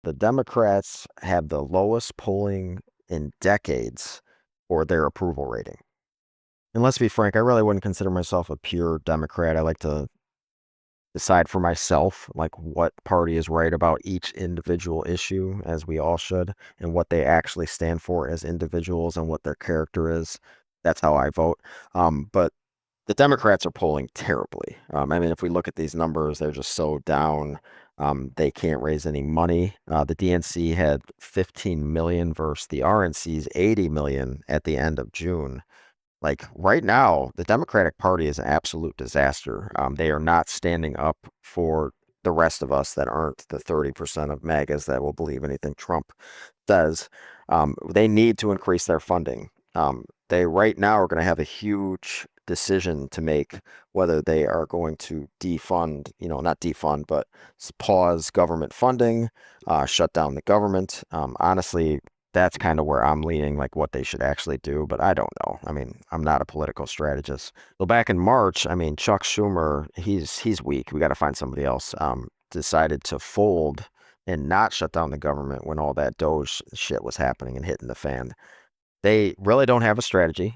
The Democrats have the lowest polling in decades for their approval rating. And let's be frank, I really wouldn't consider myself a pure Democrat. I like to decide for myself, like what party is right about each individual issue, as we all should, and what they actually stand for as individuals and what their character is. That's how I vote. But the Democrats are polling terribly. I mean, if we look at these numbers, they're just so down. They can't raise any money. The DNC had 15 million versus the RNC's 80 million at the end of June. Like right now, the Democratic Party is an absolute disaster. They are not standing up for the rest of us that aren't the 30% of MAGAs that will believe anything Trump says. They need to increase their funding. They right now are going to have a huge decision to make whether they are going to defund, not defund, but pause government funding, shut down the government. Honestly, that's kind of where I'm leaning, like what they should actually do, but I don't know. I mean, I'm not a political strategist. So back in March, I mean, Chuck Schumer, he's weak. We got to find somebody else. Decided to fold and not shut down the government when all that Doge shit was happening and hitting the fan. They really don't have a strategy.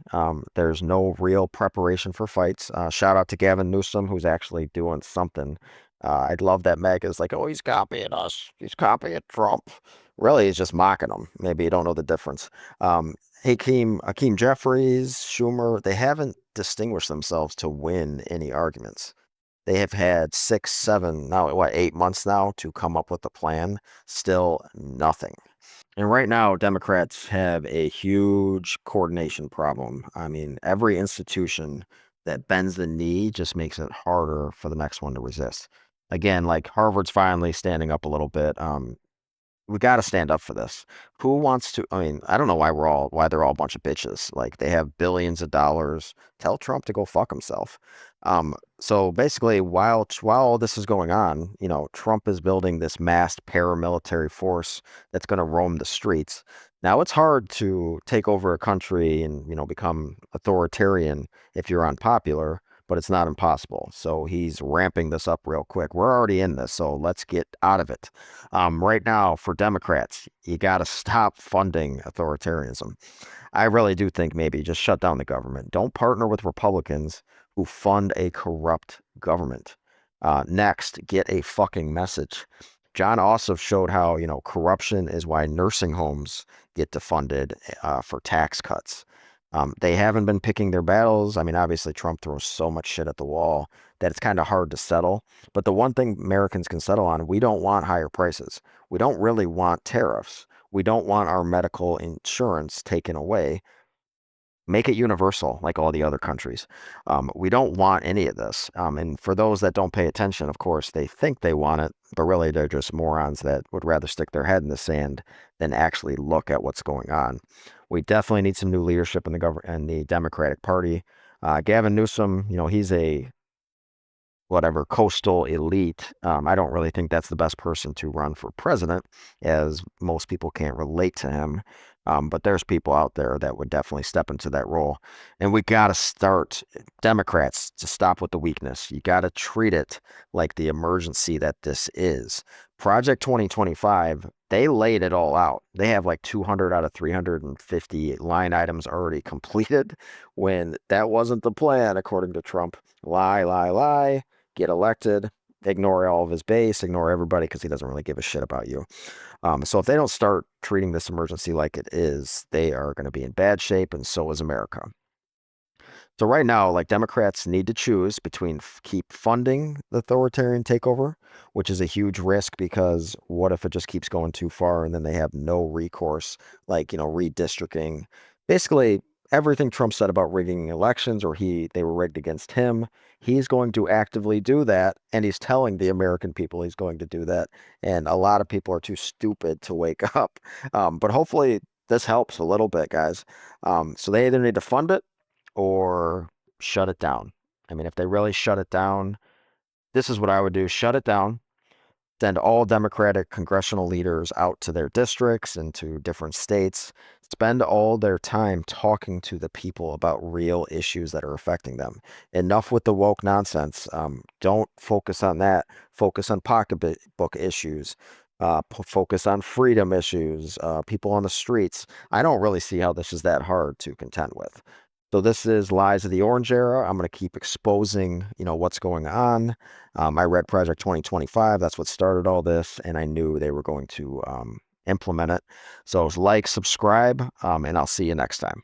There's no real preparation for fights. Shout out to Gavin Newsom, who's actually doing something. I'd love that Meg is like, oh, he's copying us. He's copying Trump. Really, he's just mocking them. Maybe you don't know the difference. Hakeem Jeffries, Schumer, they haven't distinguished themselves to win any arguments. They have had 6, 7, now what, 8 months now to come up with a plan. Still nothing. And right now, Democrats have a huge coordination problem. I mean, every institution that bends the knee just makes it harder for the next one to resist. Again, like Harvard's finally standing up a little bit. We got to stand up for this. Who wants to? I mean, I don't know why they're all a bunch of bitches. Like they have billions of dollars. Tell Trump to go fuck himself. So basically, while all this is going on, Trump is building this massed paramilitary force that's going to roam the streets. Now it's hard to take over a country and become authoritarian if you're unpopular, but it's not impossible. So he's ramping this up real quick. We're already in this, so let's get out of it. Right now, for Democrats, you got to stop funding authoritarianism. I really do think maybe just shut down the government. Don't partner with Republicans who fund a corrupt government. Next, get a fucking message. John also showed how, corruption is why nursing homes get defunded for tax cuts. They haven't been picking their battles. I mean, obviously, Trump throws so much shit at the wall that it's kind of hard to settle. But the one thing Americans can settle on, we don't want higher prices. We don't really want tariffs. We don't want our medical insurance taken away. Make it universal like all the other countries. We don't want any of this. And for those that don't pay attention, of course, they think they want it, but really they're just morons that would rather stick their head in the sand than actually look at what's going on. We definitely need some new leadership in the government and the Democratic Party. Gavin Newsom, he's a whatever coastal elite. I don't really think that's the best person to run for president, as most people can't relate to him. But there's people out there that would definitely step into that role. And we got to start, Democrats, to stop with the weakness. You got to treat it like the emergency that this is. Project 2025, they laid it all out. They have like 200 out of 350 line items already completed when that wasn't the plan, according to Trump. Lie, lie, lie, get elected, ignore all of his base, ignore everybody because he doesn't really give a shit about you. So if they don't start treating this emergency like it is, they are going to be in bad shape, and so is America. So right now, like Democrats need to choose between keep funding the authoritarian takeover, which is a huge risk because what if it just keeps going too far and then they have no recourse, like, redistricting. Basically, everything Trump said about rigging elections or they were rigged against him, he's going to actively do that, and he's telling the American people he's going to do that. And a lot of people are too stupid to wake up. But hopefully this helps a little bit, guys. So they either need to fund it or shut it down. I mean, if they really shut it down, this is what I would do. Shut it down, send all Democratic congressional leaders out to their districts and to different states, spend all their time talking to the people about real issues that are affecting them. Enough with the woke nonsense. Don't focus on that. Focus on pocketbook issues. focus on freedom issues, people on the streets. I don't really see how this is that hard to contend with. So this is Lies of the Orange Era. I'm going to keep exposing, what's going on. I read Project 2025. That's what started all this, and I knew they were going to implement it. So like, subscribe, and I'll see you next time.